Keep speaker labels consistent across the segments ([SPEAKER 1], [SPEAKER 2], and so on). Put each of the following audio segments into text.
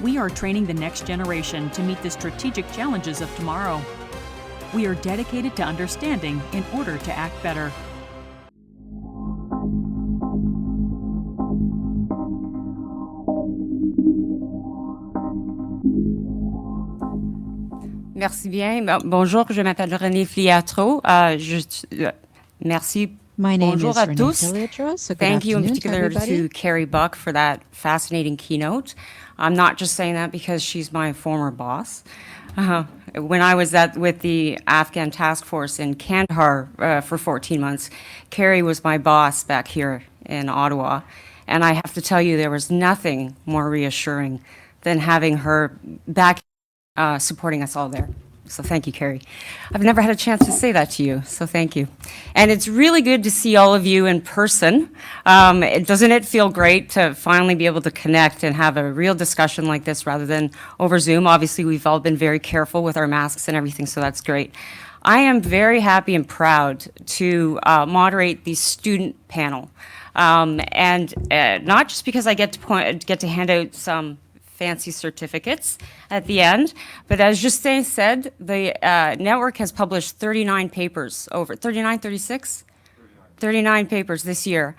[SPEAKER 1] We are training the next generation to meet the strategic challenges of tomorrow. We are dedicated to understanding in order to act better.
[SPEAKER 2] Merci bien. Bonjour, je m'appelle Renée Filliatrault. Merci.
[SPEAKER 3] My name
[SPEAKER 2] Bonjour
[SPEAKER 3] is
[SPEAKER 2] à
[SPEAKER 3] Renée
[SPEAKER 2] tous.
[SPEAKER 3] Filliatrault, so good
[SPEAKER 2] Thank you in
[SPEAKER 3] afternoon to
[SPEAKER 2] particular
[SPEAKER 3] everybody.
[SPEAKER 2] to Carrie Buck for that fascinating keynote. I'm not just saying that because she's my former boss. When I was with the Afghan task force in Kandahar for 14 months, Carrie was my boss back here in Ottawa. And I have to tell you, there was nothing more reassuring than having her back supporting us all there. So thank you, Carrie. I've never had a chance to say that to you, so thank you. And it's really good to see all of you in person. Doesn't it feel great to finally be able to connect and have a real discussion like this rather than over Zoom? Obviously, we've all been very careful with our masks and everything, so that's great. I am very happy and proud to moderate the student panel. And not just because I get to hand out some fancy certificates at the end. But as Justin said, the network has published 39 papers, over 39, 36? 39 papers this year.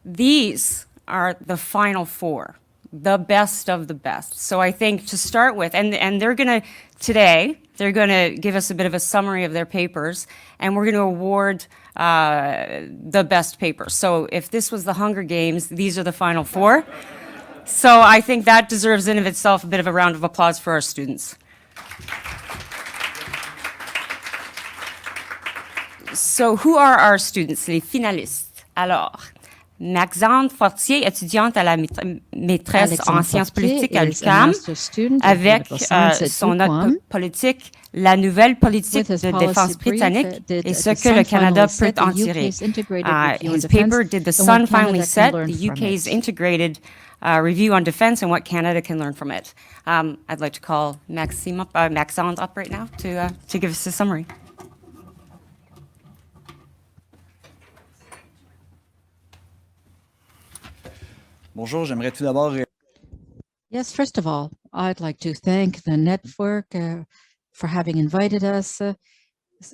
[SPEAKER 2] These are the final four, the best of the best. So I think to start with, and they're going to, today, they're going to give us a bit of a summary of their papers, and we're going to award the best papers. So if this was the Hunger Games, these are the final four. So I think that deserves in of itself a bit of a round of applause for our students. So who are our students, les finalistes? Alors, Maxandre Fortier, étudiante à la maîtresse en sciences politiques à l'UQAM, avec son note politique, la nouvelle politique de défense britannique et ce que le Canada peut en tirer. His paper, Did the Sun Finally Set? The UK's Integrated Review on Defense and What Canada Can Learn from It. I'd like to call Maxandre up right now to give us a summary.
[SPEAKER 4] Bonjour, j'aimerais tout d'abord...
[SPEAKER 3] Yes, first of all, I'd like to thank the network for having invited us,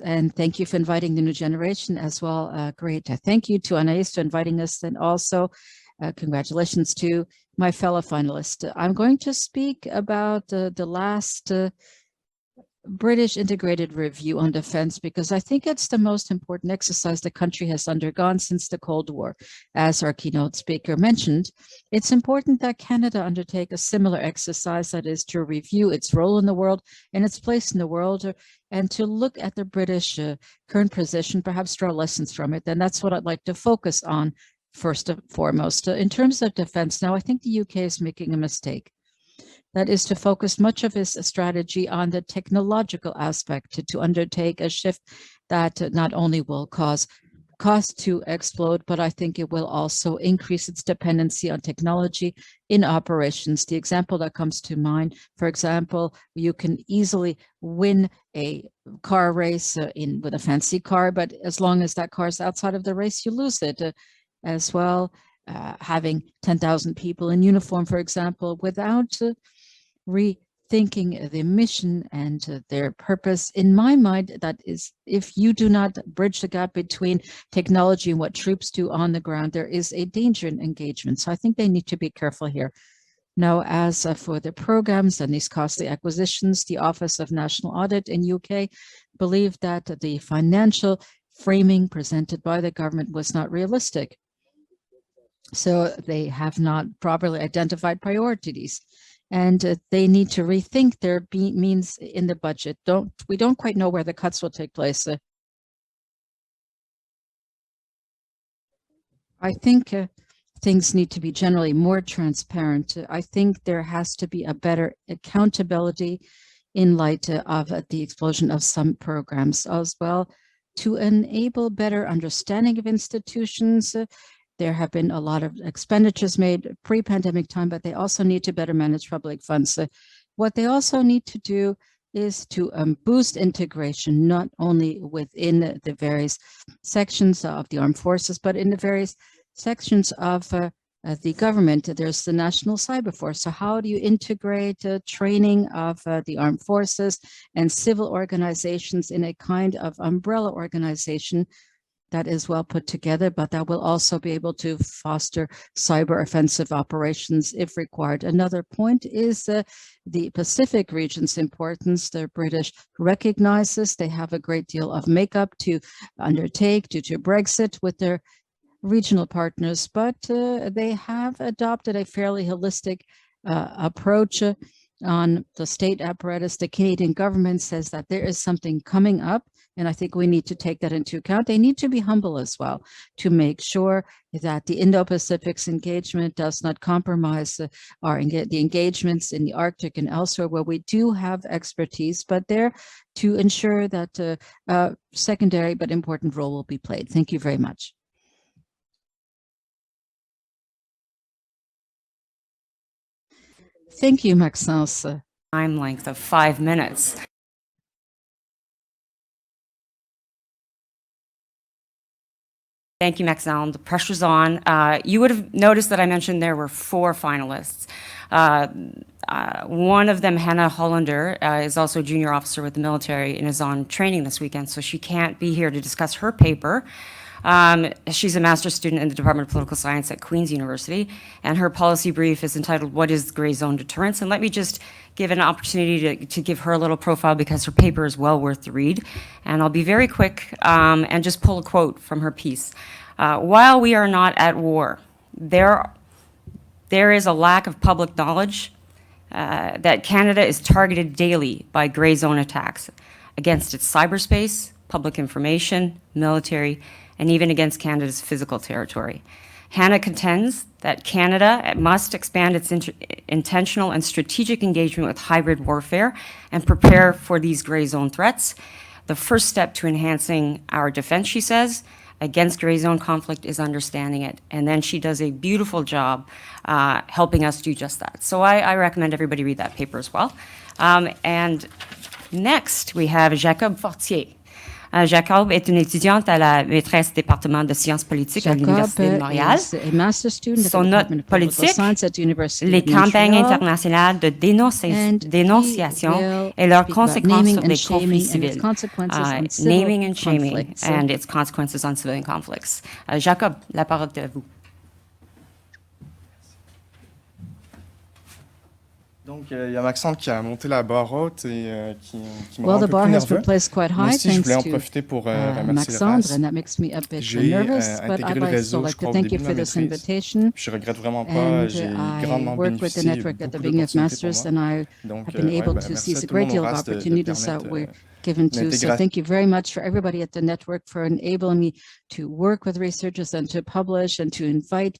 [SPEAKER 3] and thank you for inviting the new generation as well. Great. Thank you to Anaïs for inviting us, and also congratulations to my fellow finalists. I'm going to speak about the last British Integrated Review on Defense, because I think it's the most important exercise the country has undergone since the Cold War. As our keynote speaker mentioned, it's important that Canada undertake a similar exercise, that is to review its role in the world and its place in the world, and to look at the British current position, perhaps draw lessons from it. And that's what I'd like to focus on first and foremost. In terms of defense, now I think the UK is making a mistake. That is to focus much of its strategy on the technological aspect, to undertake a shift that not only will cause costs to explode, but I think it will also increase its dependency on technology in operations. The example that comes to mind, for example, you can easily win a car race with a fancy car, but as long as that car is outside of the race, you lose it as well. Having 10,000 people in uniform, for example, without rethinking the mission and their purpose. In my mind, that is, if you do not bridge the gap between technology and what troops do on the ground, there is a danger in engagement. So I think they need to be careful here. Now, as for the programs and these costly acquisitions, the Office of National Audit in UK believed that the financial framing presented by the government was not realistic. So they have not properly identified priorities, and they need to rethink their means in the budget. We don't quite know where the cuts will take place. I think things need to be generally more transparent. I think there has to be a better accountability in light of the explosion of some programs as well, to enable better understanding of institutions. There have been a lot of expenditures made pre-pandemic time, but they also need to better manage public funds. What they also need to do is to boost integration, not only within the various sections of the armed forces, but in the various sections of the government, there's the National Cyber Force. So how do you integrate training of the armed forces and civil organizations in a kind of umbrella organization that is well put together, but that will also be able to foster cyber offensive operations if required? Another point is the Pacific region's importance. The British recognize this. They have a great deal of makeup to undertake due to Brexit with their regional partners, but they have adopted a fairly holistic approach on the state apparatus. The Canadian government says that there is something coming up, and I think we need to take that into account. They need to be humble as well to make sure that the Indo-Pacific's engagement does not compromise the engagements in the Arctic and elsewhere where we do have expertise, but there to ensure that a secondary but important role will be played. Thank you very much. Thank you, Maxence.
[SPEAKER 2] Time length of 5 minutes. Thank you, Maxence. The pressure's on. You would have noticed that I mentioned there were 4 finalists. One of them, Hannah Hollander, is also a junior officer with the military and is on training this weekend, so she can't be here to discuss her paper. She's a master's student in the Department of Political Science at Queen's University, and her policy brief is entitled, "What is Gray Zone Deterrence?" And let me just give an opportunity to give her a little profile because her paper is well worth the read. And I'll be very quick and just pull a quote from her piece. While we are not at war, there is a lack of public knowledge that Canada is targeted daily by gray zone attacks against its cyberspace, public information, military, and even against Canada's physical territory. Hannah contends that Canada must expand its intentional and strategic engagement with hybrid warfare and prepare for these gray zone threats. The first step to enhancing our defense, she says, against gray zone conflict is understanding it. And then she does a beautiful job helping us do just that. So I recommend everybody read that paper as well. And next, we have Jacob Fortier. Jacob est une étudiante à la maîtresse département de sciences politiques à l'Université de Montréal. Son note politique, les campagnes internationales de dénonciation et leurs conséquences sur les conflits civils. Naming and shaming and its consequences on civilian conflicts. Jacob, la parole est à vous.
[SPEAKER 5] Donc, il y a Maxence qui a monté la barre haute et qui me rend
[SPEAKER 3] Well,
[SPEAKER 5] un
[SPEAKER 3] the
[SPEAKER 5] peu
[SPEAKER 3] bar
[SPEAKER 5] plus
[SPEAKER 3] has been
[SPEAKER 5] nerveux.
[SPEAKER 3] placed quite
[SPEAKER 5] Moi
[SPEAKER 3] high
[SPEAKER 5] aussi, je voulais en
[SPEAKER 3] thanks
[SPEAKER 5] profiter pour
[SPEAKER 3] to
[SPEAKER 5] remercier le
[SPEAKER 3] Maxandre,
[SPEAKER 5] RAS.
[SPEAKER 3] and that makes me a bit
[SPEAKER 5] J'ai
[SPEAKER 3] nervous, but
[SPEAKER 5] intégré
[SPEAKER 3] I'd
[SPEAKER 5] le
[SPEAKER 3] like
[SPEAKER 5] réseau,
[SPEAKER 3] to
[SPEAKER 5] je crois, au
[SPEAKER 3] thank
[SPEAKER 5] début
[SPEAKER 3] you
[SPEAKER 5] de
[SPEAKER 3] for
[SPEAKER 5] ma
[SPEAKER 3] this
[SPEAKER 5] maîtrise.
[SPEAKER 3] invitation.
[SPEAKER 5] Je regrette vraiment pas,
[SPEAKER 3] And
[SPEAKER 5] j'ai
[SPEAKER 3] I
[SPEAKER 5] grandement
[SPEAKER 3] work with the
[SPEAKER 5] bénéficié,
[SPEAKER 3] network at the
[SPEAKER 5] beaucoup
[SPEAKER 3] beginning of
[SPEAKER 5] d'opportunités
[SPEAKER 3] Masters,
[SPEAKER 5] pour moi.
[SPEAKER 3] and I
[SPEAKER 5] Donc,
[SPEAKER 3] have been able to
[SPEAKER 5] merci à
[SPEAKER 3] seize a
[SPEAKER 5] tout le
[SPEAKER 3] great
[SPEAKER 5] monde
[SPEAKER 3] deal
[SPEAKER 5] au
[SPEAKER 3] of
[SPEAKER 5] RAS de
[SPEAKER 3] opportunities that
[SPEAKER 5] permettre
[SPEAKER 3] we're given to. So
[SPEAKER 5] l'intégration.
[SPEAKER 3] thank you very much for everybody at the network for enabling me to work with researchers and to publish and to invite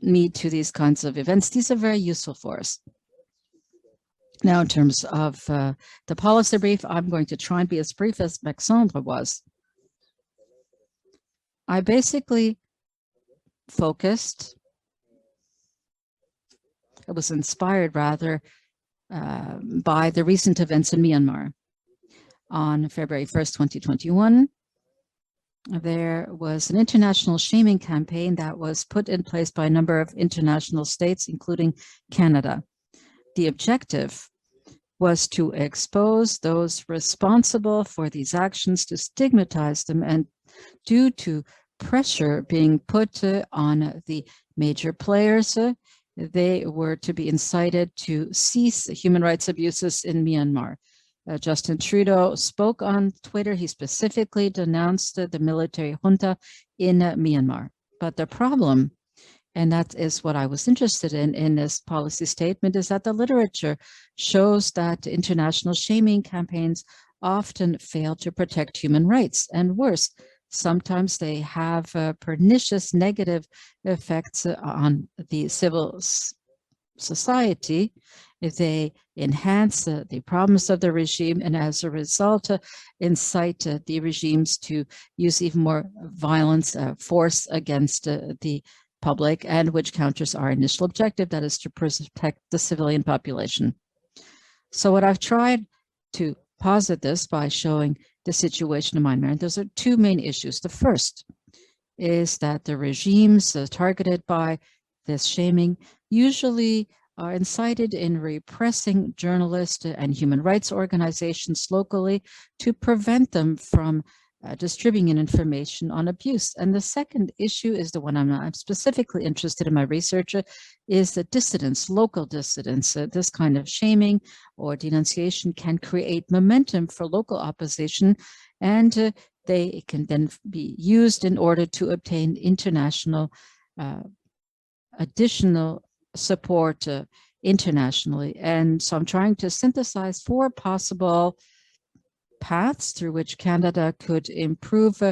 [SPEAKER 3] me to these kinds of events. These are very useful for us. Now, in terms of the policy brief, I'm going to try and be as brief as Maxandre was. I basically focused, it was inspired rather by the recent events in Myanmar. On February 1st, 2021, there was an international shaming campaign that was put in place by a number of international states, including Canada. The objective was to expose those responsible for these actions, to stigmatize them, and due to pressure being put on the major players, they were to be incited to cease human rights abuses in Myanmar. Justin Trudeau spoke on Twitter. He specifically denounced the military junta in Myanmar. But the problem, and that is what I was interested in this policy statement, is that the literature shows that international shaming campaigns often fail to protect human rights. And worse, sometimes they have pernicious negative effects on the civil society. If they enhance the problems of the regime, and as a result incite the regimes to use even more violence, force against the public, and which counters our initial objective, that is to protect the civilian population. So what I've tried to posit this by showing the situation in Myanmar, those are 2 main issues. The first is that the regimes targeted by this shaming usually are incited in repressing journalists and human rights organizations locally to prevent them from distributing information on abuse. And the second issue is the one I'm specifically interested in my research, is the dissidence, local dissidence. This kind of shaming or denunciation can create momentum for local opposition, and they can then be used in order to obtain international additional support internationally. And so I'm trying to synthesize 4 possible paths through which Canada could improve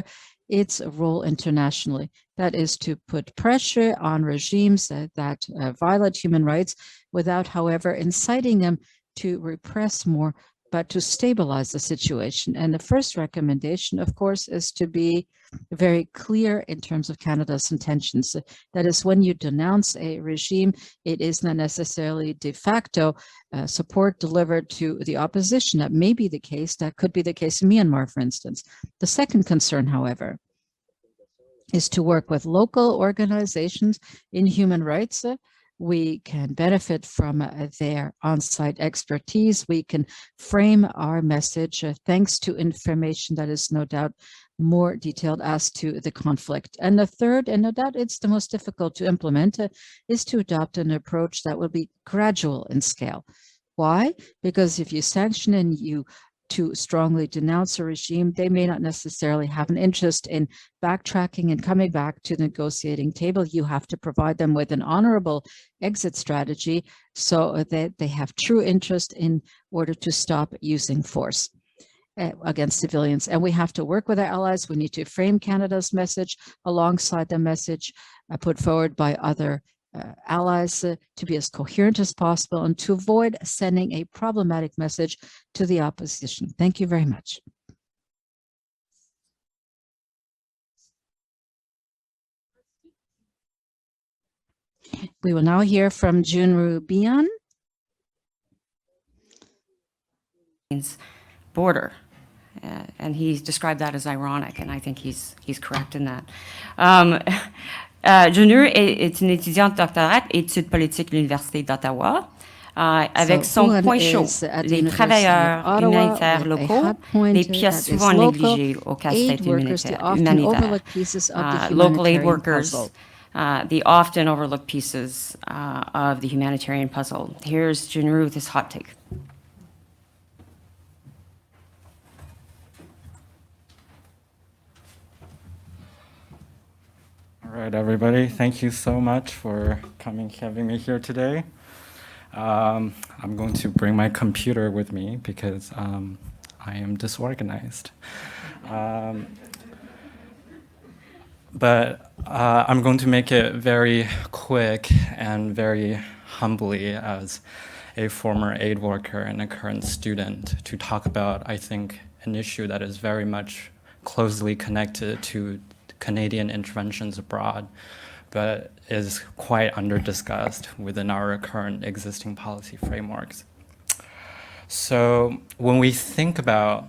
[SPEAKER 3] its role internationally. That is to put pressure on regimes that violate human rights without, however, inciting them to repress more, but to stabilize the situation. And the first recommendation, of course, is to be very clear in terms of Canada's intentions. That is, when you denounce a regime, it is not necessarily de facto support delivered to the opposition. That may be the case. That could be the case in Myanmar, for instance. The second concern, however, is to work with local organizations in human rights. We can benefit from their on-site expertise. We can frame our message thanks to information that is no doubt more detailed as to the conflict. And the third, and no doubt it's the most difficult to implement, is to adopt an approach that will be gradual in scale. Why? Because if you sanction and you to strongly denounce a regime, they may not necessarily have an interest in backtracking and coming back to the negotiating table. You have to provide them with an honorable exit strategy so that they have true interest in order to stop using force against civilians. And we have to work with our allies. We need to frame Canada's message alongside the message put forward by other allies to be as coherent as possible and to avoid sending a problematic message to the opposition. Thank you very much. We will now hear from Junru Bian.
[SPEAKER 2] Border. And he's described that as ironic, and I think he's correct in that. Junru est une étudiante doctorate études politiques à l'Université d'Ottawa. Avec son point chaud, les travailleurs humanitaires locaux, les pièces souvent négligées au casse-tête humanitaire. Local aid workers, the often overlooked pieces of the humanitarian puzzle. Here's Junru with his hot take.
[SPEAKER 6] All right, everybody, thank you so much for having me here today. I'm going to bring my computer with me because I am disorganized. But I'm going to make it very quick and very humbly as a former aid worker and a current student to talk about, I think, an issue that is very much closely connected to Canadian interventions abroad, but is quite under-discussed within our current existing policy frameworks. So when we think about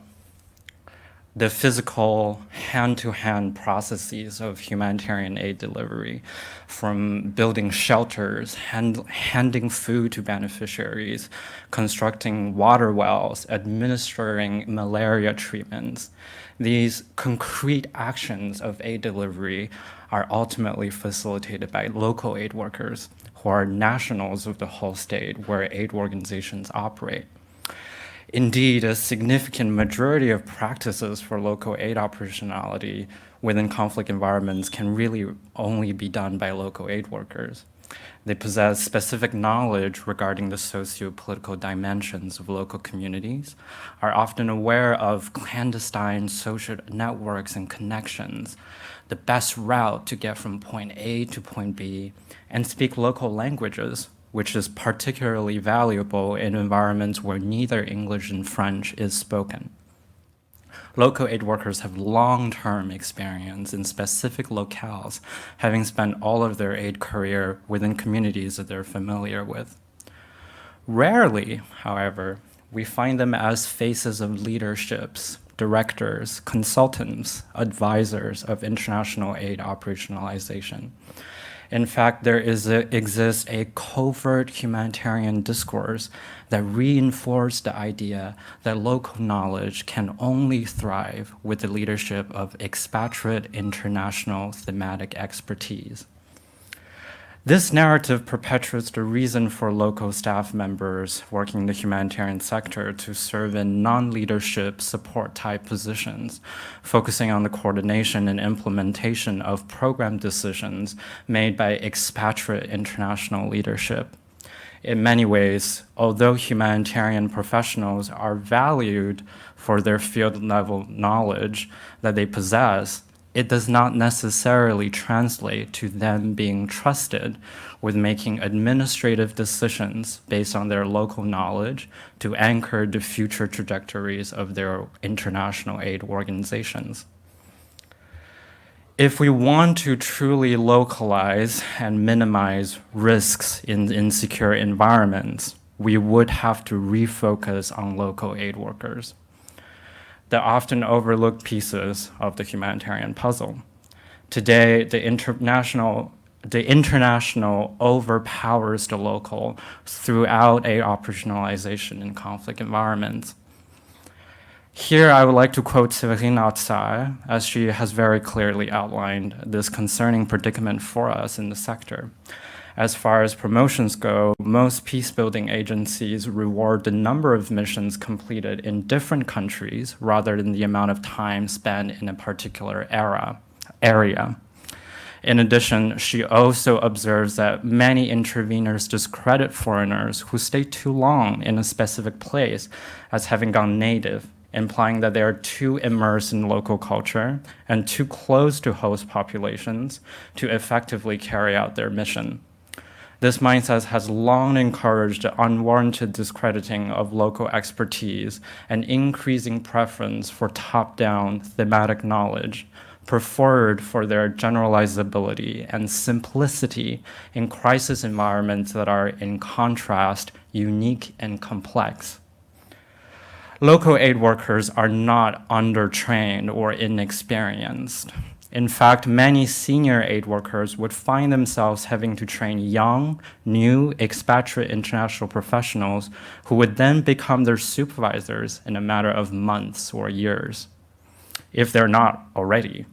[SPEAKER 6] the physical hand-to-hand processes of humanitarian aid delivery, from building shelters, handing food to beneficiaries, constructing water wells, administering malaria treatments, these concrete actions of aid delivery are ultimately facilitated by local aid workers who are nationals of the whole state where aid organizations operate. Indeed, a significant majority of practices for local aid operationality within conflict environments can really only be done by local aid workers. They possess specific knowledge regarding the socio-political dimensions of local communities, are often aware of clandestine social networks and connections, the best route to get from point A to point B, and speak local languages, which is particularly valuable in environments where neither English and French is spoken. Local aid workers have long-term experience in specific locales, having spent all of their aid career within communities that they're familiar with. Rarely, however, we find them as faces of leaderships, directors, consultants, advisors of international aid operationalization. In fact, there exists a covert humanitarian discourse that reinforces the idea that local knowledge can only thrive with the leadership of expatriate international thematic expertise. This narrative perpetuates the reason for local staff members working in the humanitarian sector to serve in non-leadership support type positions, focusing on the coordination and implementation of program decisions made by expatriate international leadership. In many ways, although humanitarian professionals are valued for their field level knowledge that they possess, it does not necessarily translate to them being trusted with making administrative decisions based on their local knowledge to anchor the future trajectories of their international aid organizations. If we want to truly localize and minimize risks in insecure environments, we would have to refocus on local aid workers, the often overlooked pieces of the humanitarian puzzle. Today, the international overpowers the local throughout aid operationalization in conflict environments. Here, I would like to quote Filliatrault, as she has very clearly outlined this concerning predicament for us in the sector. As far as promotions go, most peacebuilding agencies reward the number of missions completed in different countries rather than the amount of time spent in a particular area. In addition, she also observes that many interveners discredit foreigners who stay too long in a specific place as having gone native, implying that they are too immersed in local culture and too close to host populations to effectively carry out their mission. This mindset has long encouraged the unwarranted discrediting of local expertise and increasing preference for top-down thematic knowledge, preferred for their generalizability and simplicity in crisis environments that are, in contrast, unique and complex. Local aid workers are not undertrained or inexperienced. In fact, many senior aid workers would find themselves having to train young, new, expatriate international professionals who would then become their supervisors in a matter of months or years, if they're not already.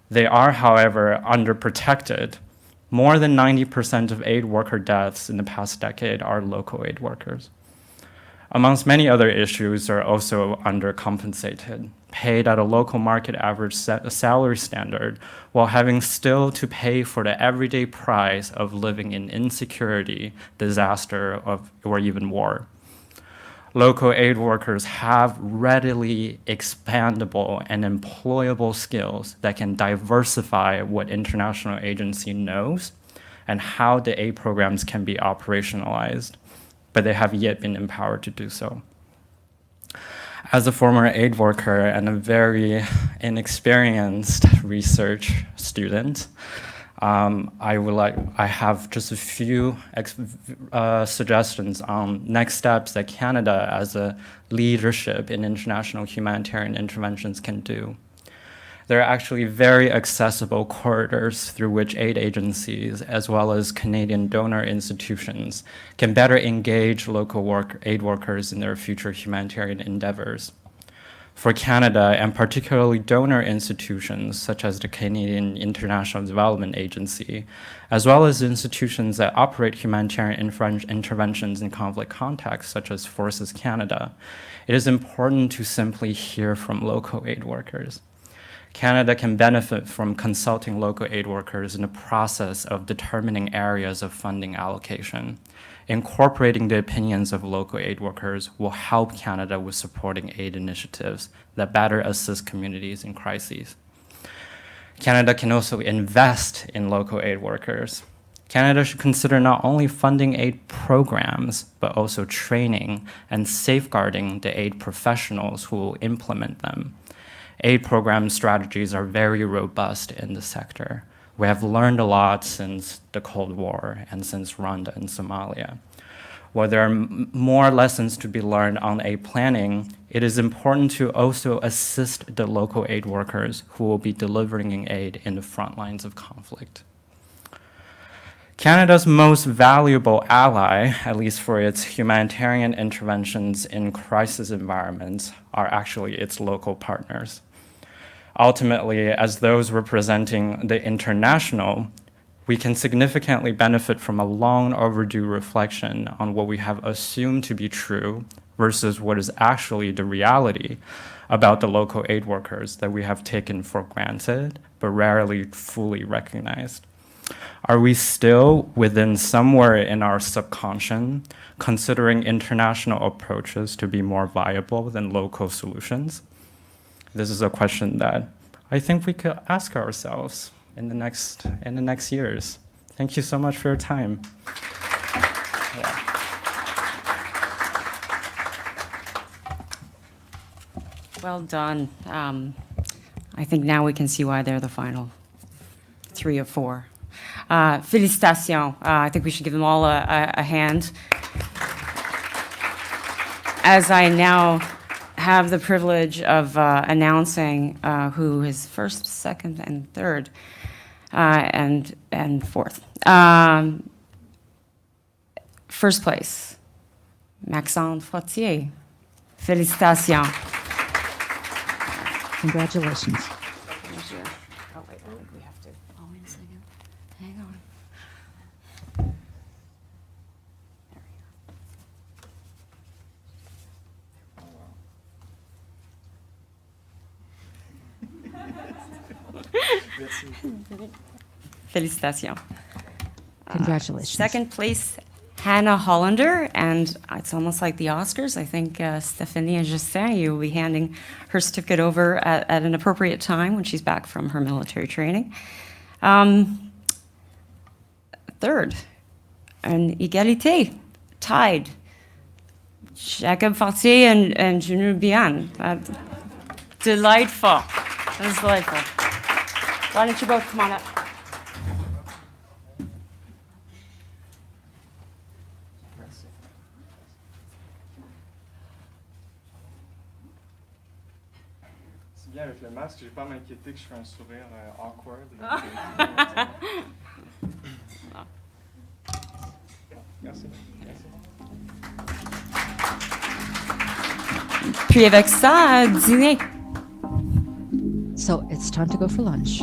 [SPEAKER 6] They are, however, underprotected. More than 90% of aid worker deaths in the past decade are local aid workers. Amongst many other issues, are also undercompensated, paid at a local market average salary standard, while having still to pay for the everyday price of living in insecurity, disaster, or even war. Local aid workers have readily expandable and employable skills that can diversify what international agency knows and how the aid programs can be operationalized, but they have yet been empowered to do so. As a former aid worker and a very inexperienced research student, I have just a few suggestions on next steps that Canada as a leadership in international humanitarian interventions can do. There are actually very accessible corridors through which aid agencies, as well as Canadian donor institutions, can better engage local aid workers in their future humanitarian endeavors. For Canada, and particularly donor institutions such as the Canadian International Development Agency, as well as institutions that operate humanitarian interventions in conflict contexts, such as Forces Canada, it is important to simply hear from local aid workers. Canada can benefit from consulting local aid workers in the process of determining areas of funding allocation. Incorporating the opinions of local aid workers will help Canada with supporting aid initiatives that better assist communities in crises. Canada can also invest in local aid workers. Canada should consider not only funding aid programs, but also training and safeguarding the aid professionals who will implement them. Aid program strategies are very robust in the sector. We have learned a lot since the Cold War and since Rwanda and Somalia. While there are more lessons to be learned on aid planning, it is important to also assist the local aid workers who will be delivering aid in the front lines of conflict. Canada's most valuable ally, at least for its humanitarian interventions in crisis environments, are actually its local partners. Ultimately, as those representing the international, we can significantly benefit from a long overdue reflection on what we have assumed to be true versus what is actually the reality about the local aid workers that we have taken for granted but rarely fully recognized. Are we still within somewhere in our subconscious considering international approaches to be more viable than local solutions? This is a question that I think we could ask ourselves in the next years. Thank you so much for your time. Yeah.
[SPEAKER 2] Well done. I think now we can see why they're the final 3 or 4. Félicitations. I think we should give them all a hand. As I now have the privilege of announcing who is first, second, and third, and fourth. First place, Maxime Fortier. Félicitations.
[SPEAKER 3] Congratulations.
[SPEAKER 2] Oh, wait, I think we have to. Oh, wait a second. Hang on. Félicitations.
[SPEAKER 3] Congratulations.
[SPEAKER 2] Second place, Hannah Hollander, and it's almost like the Oscars. I think Stephanie and Justin, you will be handing her certificate over at an appropriate time when she's back from her military training. Third, an égalité, tied. Jacob Fortier and Junu Bian. Delightful. That's delightful. Why don't you both come on up?
[SPEAKER 5] C'est bien avec le masque, j'ai pas à m'inquiéter que je fais un sourire awkward. Merci.
[SPEAKER 2] Puis avec ça, dîner.
[SPEAKER 3] So it's time to go for lunch.